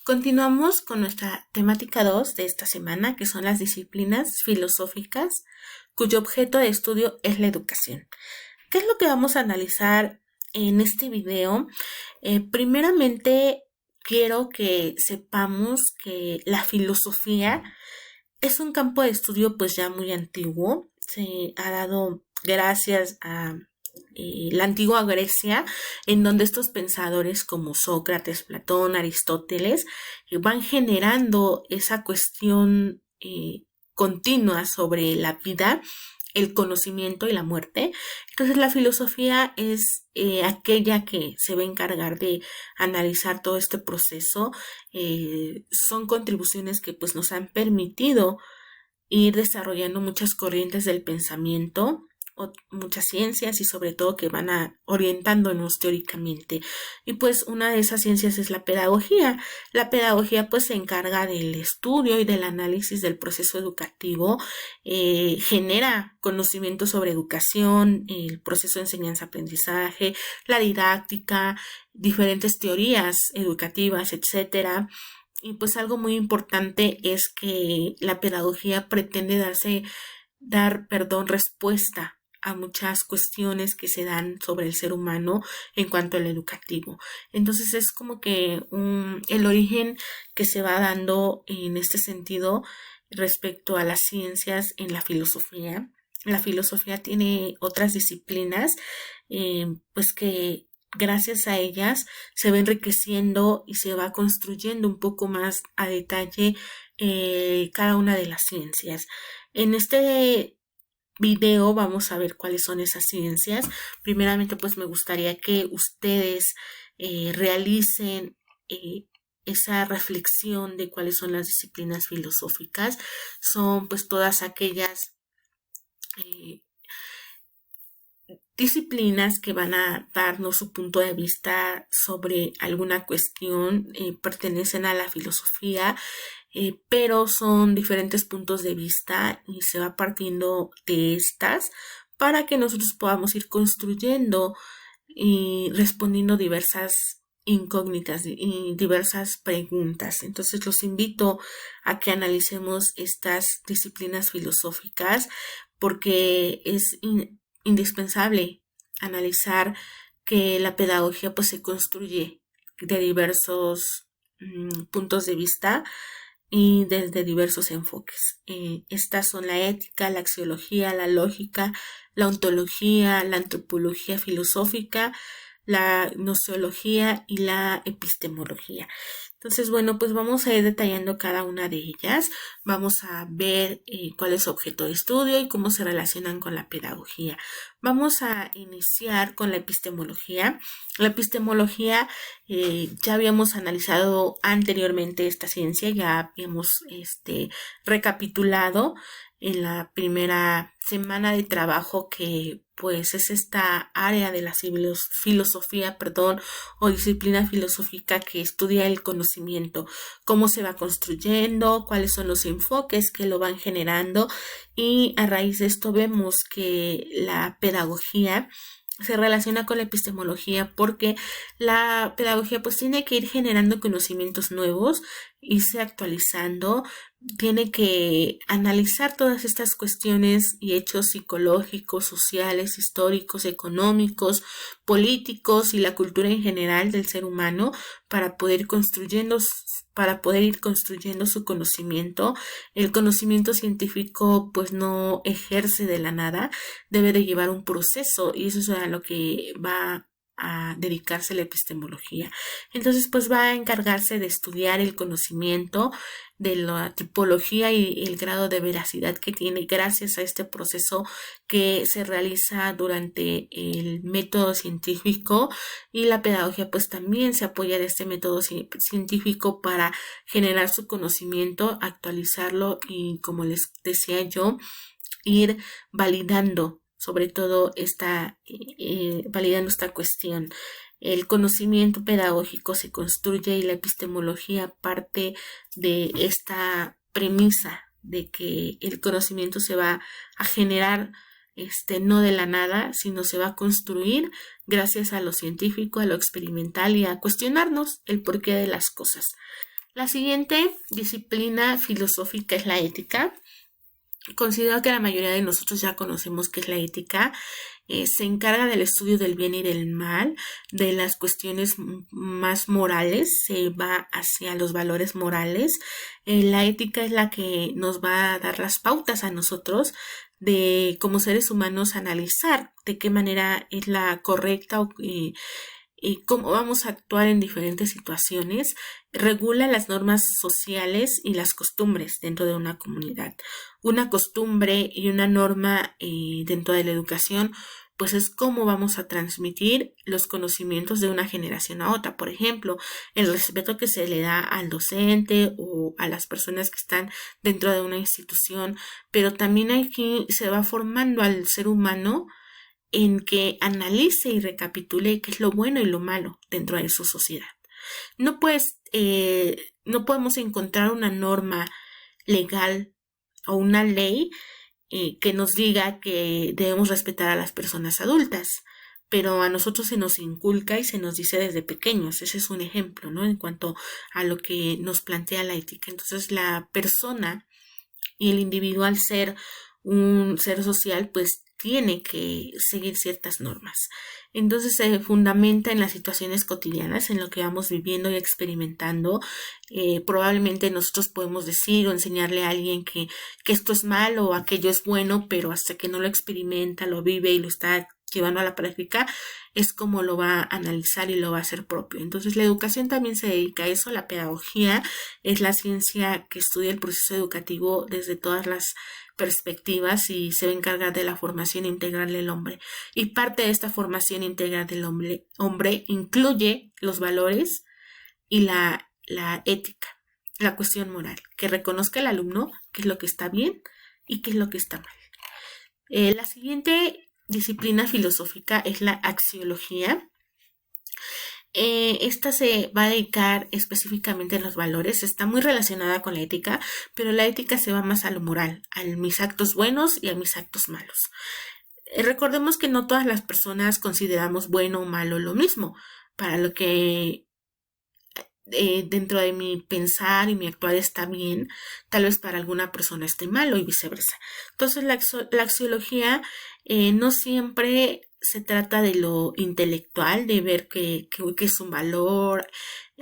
Continuamos con nuestra temática 2 de esta semana, que son las disciplinas filosóficas, cuyo objeto de estudio es la educación. ¿Qué es lo que vamos a analizar en este video? Primeramente, quiero que sepamos que la filosofía es un campo de estudio pues ya muy antiguo. Se ha dado gracias a la antigua Grecia, en donde estos pensadores como Sócrates, Platón, Aristóteles van generando esa cuestión continua sobre la vida, el conocimiento y la muerte. Entonces la filosofía es aquella que se va a encargar de analizar todo este proceso. Son contribuciones que pues nos han permitido ir desarrollando muchas corrientes del pensamiento, muchas ciencias y sobre todo que van orientándonos teóricamente. Y pues una de esas ciencias es la pedagogía. La pedagogía pues se encarga del estudio y del análisis del proceso educativo, genera conocimiento sobre educación, el proceso de enseñanza-aprendizaje, la didáctica, diferentes teorías educativas, etcétera. Y pues algo muy importante es que la pedagogía pretende dar respuesta a muchas cuestiones que se dan sobre el ser humano en cuanto al educativo. Entonces es como que el origen que se va dando en este sentido respecto a las ciencias en la filosofía. La filosofía tiene otras disciplinas, pues que gracias a ellas se va enriqueciendo y se va construyendo un poco más a detalle cada una de las ciencias. En este video vamos a ver cuáles son esas ciencias. Primeramente, pues me gustaría que ustedes realicen esa reflexión de cuáles son las disciplinas filosóficas. Son pues todas aquellas disciplinas que van a darnos su punto de vista sobre alguna cuestión, pertenecen a la filosofía, pero son diferentes puntos de vista y se va partiendo de estas para que nosotros podamos ir construyendo y respondiendo diversas incógnitas y diversas preguntas. Entonces los invito a que analicemos estas disciplinas filosóficas porque es indispensable analizar que la pedagogía pues se construye de diversos puntos de vista y desde diversos enfoques. Estas son la ética, la axiología, la lógica, la ontología, la antropología filosófica, la gnoseología y la epistemología. Entonces, bueno, pues vamos a ir detallando cada una de ellas. Vamos a ver cuál es su objeto de estudio y cómo se relacionan con la pedagogía. Vamos a iniciar con la epistemología. La epistemología, ya habíamos analizado anteriormente esta ciencia, ya habíamos recapitulado en la primera semana de trabajo que pues es esta área de la filosofía, o disciplina filosófica que estudia el conocimiento, cómo se va construyendo, cuáles son los enfoques que lo van generando, y a raíz de esto vemos que la pedagogía se relaciona con la epistemología porque la pedagogía pues tiene que ir generando conocimientos nuevos, irse actualizando, tiene que analizar todas estas cuestiones y hechos psicológicos, sociales, históricos, económicos, políticos y la cultura en general del ser humano para poder ir construyendo su conocimiento. El conocimiento científico pues no ejerce de la nada, debe de llevar un proceso y eso es a lo que va a dedicarse la epistemología. Entonces pues va a encargarse de estudiar el conocimiento, de la tipología y el grado de veracidad que tiene gracias a este proceso que se realiza durante el método científico, y la pedagogía pues también se apoya de este método científico para generar su conocimiento, actualizarlo y, como les decía yo, ir validando sobre todo validando esta cuestión. El conocimiento pedagógico se construye y la epistemología parte de esta premisa de que el conocimiento se va a generar no de la nada, sino se va a construir gracias a lo científico, a lo experimental y a cuestionarnos el porqué de las cosas. La siguiente disciplina filosófica es la ética. Considero que la mayoría de nosotros ya conocemos qué es la ética. Se encarga del estudio del bien y del mal, de las cuestiones más morales, se va hacia los valores morales. La ética es la que nos va a dar las pautas a nosotros de como seres humanos analizar de qué manera es la correcta y cómo vamos a actuar en diferentes situaciones, regula las normas sociales y las costumbres dentro de una comunidad. Una costumbre y una norma dentro de la educación, pues es cómo vamos a transmitir los conocimientos de una generación a otra. Por ejemplo, el respeto que se le da al docente o a las personas que están dentro de una institución, pero también aquí se va formando al ser humano en que analice y recapitule qué es lo bueno y lo malo dentro de su sociedad. No, pues, no podemos encontrar una norma legal o una ley que nos diga que debemos respetar a las personas adultas, pero a nosotros se nos inculca y se nos dice desde pequeños. Ese es un ejemplo, ¿no? En cuanto a lo que nos plantea la ética. Entonces, la persona y el individuo, al ser un ser social, pues tiene que seguir ciertas normas. Entonces se fundamenta en las situaciones cotidianas, en lo que vamos viviendo y experimentando. Probablemente nosotros podemos decir o enseñarle a alguien que esto es malo o aquello es bueno, pero hasta que no lo experimenta, lo vive y lo está llevando a la práctica, es como lo va a analizar y lo va a hacer propio. Entonces la educación también se dedica a eso. La pedagogía es la ciencia que estudia el proceso educativo desde todas las perspectivas y se va a encargar de la formación integral del hombre. Y parte de esta formación integral del hombre incluye los valores y la ética, la cuestión moral, que reconozca el alumno qué es lo que está bien y qué es lo que está mal. La siguiente disciplina filosófica es la axiología. Esta se va a dedicar específicamente a los valores, está muy relacionada con la ética, pero la ética se va más a lo moral, a mis actos buenos y a mis actos malos. Recordemos que no todas las personas consideramos bueno o malo lo mismo. Para lo que dentro de mi pensar y mi actuar está bien, tal vez para alguna persona esté malo y viceversa. Entonces la axiología no siempre se trata de lo intelectual, de ver qué es un valor,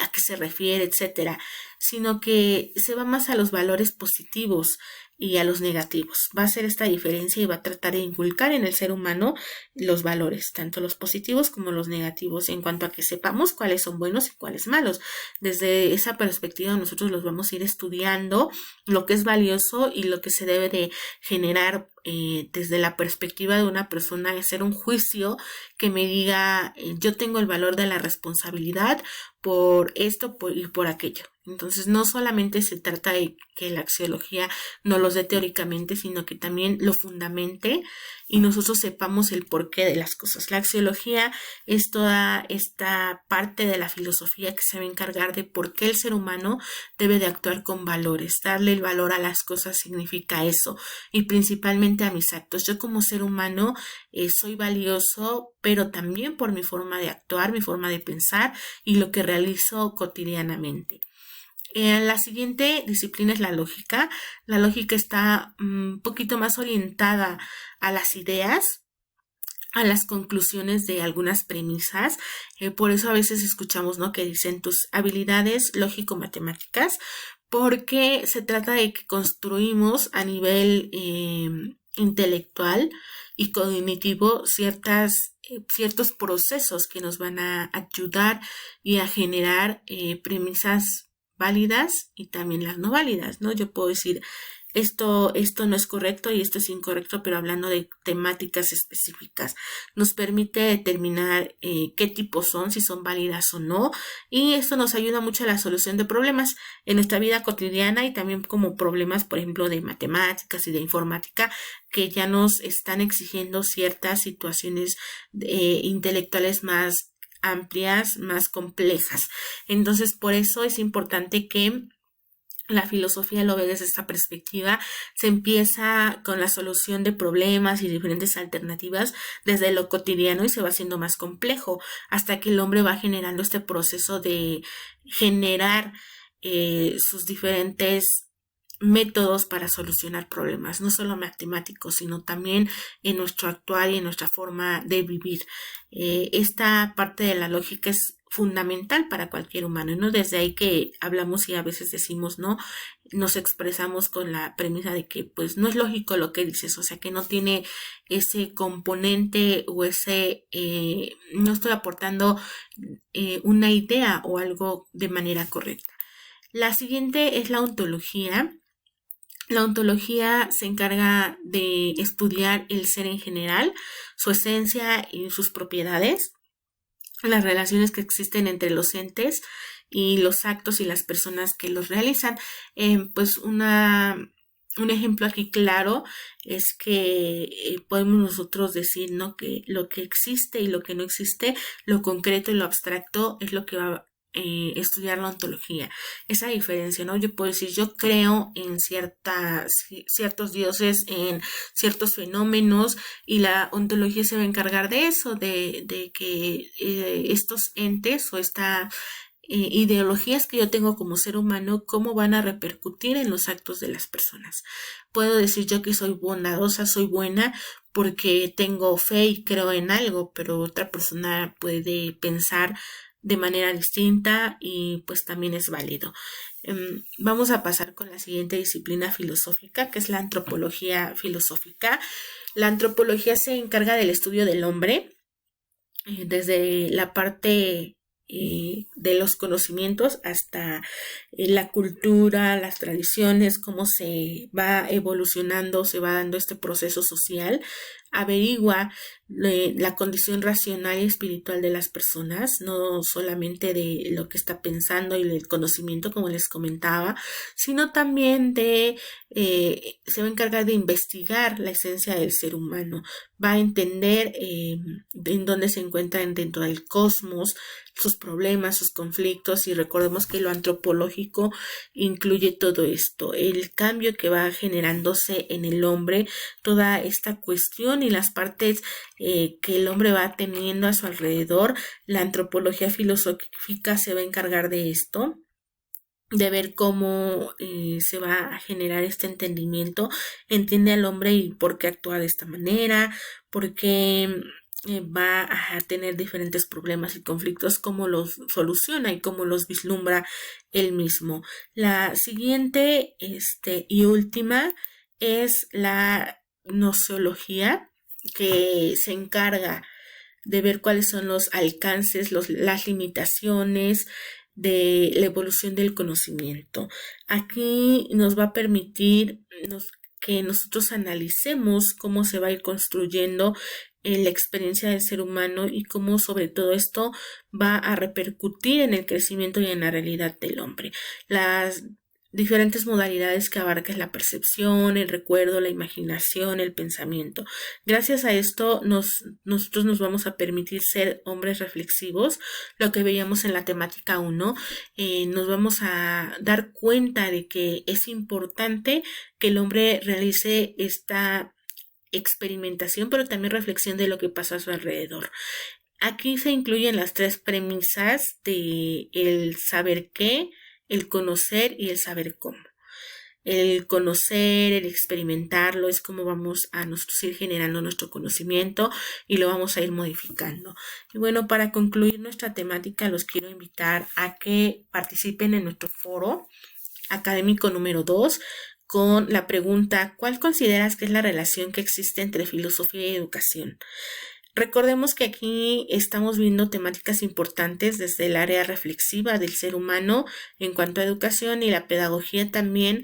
a qué se refiere, etcétera, sino que se va más a los valores positivos y a los negativos. Va a hacer esta diferencia y va a tratar de inculcar en el ser humano los valores, tanto los positivos como los negativos, en cuanto a que sepamos cuáles son buenos y cuáles malos. Desde esa perspectiva nosotros los vamos a ir estudiando, lo que es valioso y lo que se debe de generar desde la perspectiva de una persona, hacer un juicio que me diga yo tengo el valor de la responsabilidad por esto y por aquello. Entonces no solamente se trata de que la axiología no los dé teóricamente, sino que también lo fundamente y nosotros sepamos el porqué de las cosas. La axiología es toda esta parte de la filosofía que se va a encargar de por qué el ser humano debe de actuar con valores. Darle el valor a las cosas significa eso, y principalmente a mis actos. Yo como ser humano soy valioso, pero también por mi forma de actuar, mi forma de pensar y lo que realizo cotidianamente. La siguiente disciplina es la lógica. La lógica está un poquito más orientada a las ideas, a las conclusiones de algunas premisas. Por eso a veces escuchamos, ¿no?, que dicen tus habilidades lógico-matemáticas, porque se trata de que construimos a nivel intelectual y cognitivo ciertos procesos que nos van a ayudar y a generar premisas válidas y también las no válidas, ¿no? Yo puedo decir esto no es correcto y esto es incorrecto, pero hablando de temáticas específicas. Nos permite determinar qué tipos son, si son válidas o no, y esto nos ayuda mucho a la solución de problemas en nuestra vida cotidiana y también como problemas, por ejemplo, de matemáticas y de informática, que ya nos están exigiendo ciertas situaciones intelectuales más amplias, más complejas. Entonces, por eso es importante que la filosofía lo ve desde esta perspectiva. Se empieza con la solución de problemas y diferentes alternativas desde lo cotidiano y se va haciendo más complejo hasta que el hombre va generando este proceso de generar sus diferentes métodos para solucionar problemas, no solo matemáticos, sino también en nuestro actuar y en nuestra forma de vivir. Esta parte de la lógica es fundamental para cualquier humano, ¿no? Desde ahí que hablamos y a veces decimos, ¿no? Nos expresamos con la premisa de que pues no es lógico lo que dices, o sea que no tiene ese componente o no estoy aportando una idea o algo de manera correcta. La siguiente es la ontología. La ontología se encarga de estudiar el ser en general, su esencia y sus propiedades, las relaciones que existen entre los entes y los actos y las personas que los realizan. Pues un ejemplo aquí claro es que podemos nosotros decir, ¿no? Que lo que existe y lo que no existe, lo concreto y lo abstracto es lo que va a estudiar la ontología. Esa diferencia, ¿no? Yo puedo decir, yo creo en ciertos dioses, en ciertos fenómenos, y la ontología se va a encargar de eso, de que estos entes o ideologías que yo tengo como ser humano, cómo van a repercutir en los actos de las personas. Puedo decir yo que soy bondadosa, soy buena porque tengo fe y creo en algo, pero otra persona puede pensar de manera distinta y pues también es válido. Vamos a pasar con la siguiente disciplina filosófica, que es la antropología filosófica. La antropología se encarga del estudio del hombre, desde la parte de los conocimientos hasta la cultura, las tradiciones, cómo se va evolucionando, se va dando este proceso social, averigua la condición racional y espiritual de las personas, no solamente de lo que está pensando y el conocimiento, como les comentaba, sino también se va a encargar de investigar la esencia del ser humano, va a entender en dónde se encuentran dentro del cosmos, sus problemas, sus conflictos, y recordemos que lo antropológico incluye todo esto, el cambio que va generándose en el hombre, toda esta cuestión y las partes que el hombre va teniendo a su alrededor. La antropología filosófica se va a encargar de esto, de ver cómo se va a generar este entendimiento, entiende al hombre y por qué actúa de esta manera, por qué va a tener diferentes problemas y conflictos, cómo los soluciona y cómo los vislumbra él mismo. La siguiente y última es la gnoseología, que se encarga de ver cuáles son los alcances, las limitaciones de la evolución del conocimiento. Aquí nos va a permitir que nosotros analicemos cómo se va a ir construyendo la experiencia del ser humano y cómo sobre todo esto va a repercutir en el crecimiento y en la realidad del hombre. Las diferentes modalidades que abarca la percepción, el recuerdo, la imaginación, el pensamiento. Gracias a esto nosotros nos vamos a permitir ser hombres reflexivos, lo que veíamos en la temática 1. Nos vamos a dar cuenta de que es importante que el hombre realice esta experimentación, pero también reflexión de lo que pasa a su alrededor. Aquí se incluyen las 3 premisas de el saber qué, el conocer y el saber cómo. El conocer, el experimentarlo, es como vamos a nosotros ir generando nuestro conocimiento y lo vamos a ir modificando. Y bueno, para concluir nuestra temática, los quiero invitar a que participen en nuestro foro académico número 2 con la pregunta: ¿cuál consideras que es la relación que existe entre filosofía y educación? Recordemos que aquí estamos viendo temáticas importantes desde el área reflexiva del ser humano en cuanto a educación y la pedagogía también,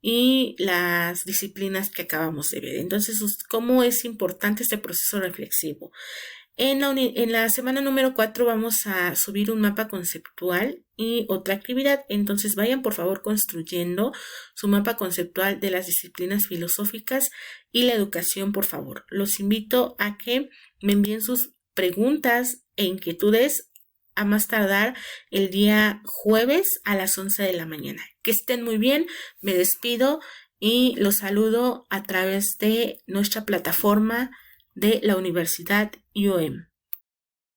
y las disciplinas que acabamos de ver. Entonces, ¿cómo es importante este proceso reflexivo? En la semana número 4 vamos a subir un mapa conceptual y otra actividad. Entonces vayan por favor construyendo su mapa conceptual de las disciplinas filosóficas y la educación, por favor. Los invito a que me envíen sus preguntas e inquietudes a más tardar el día jueves a las 11 de la mañana. Que estén muy bien, me despido y los saludo a través de nuestra plataforma de la Universidad UM.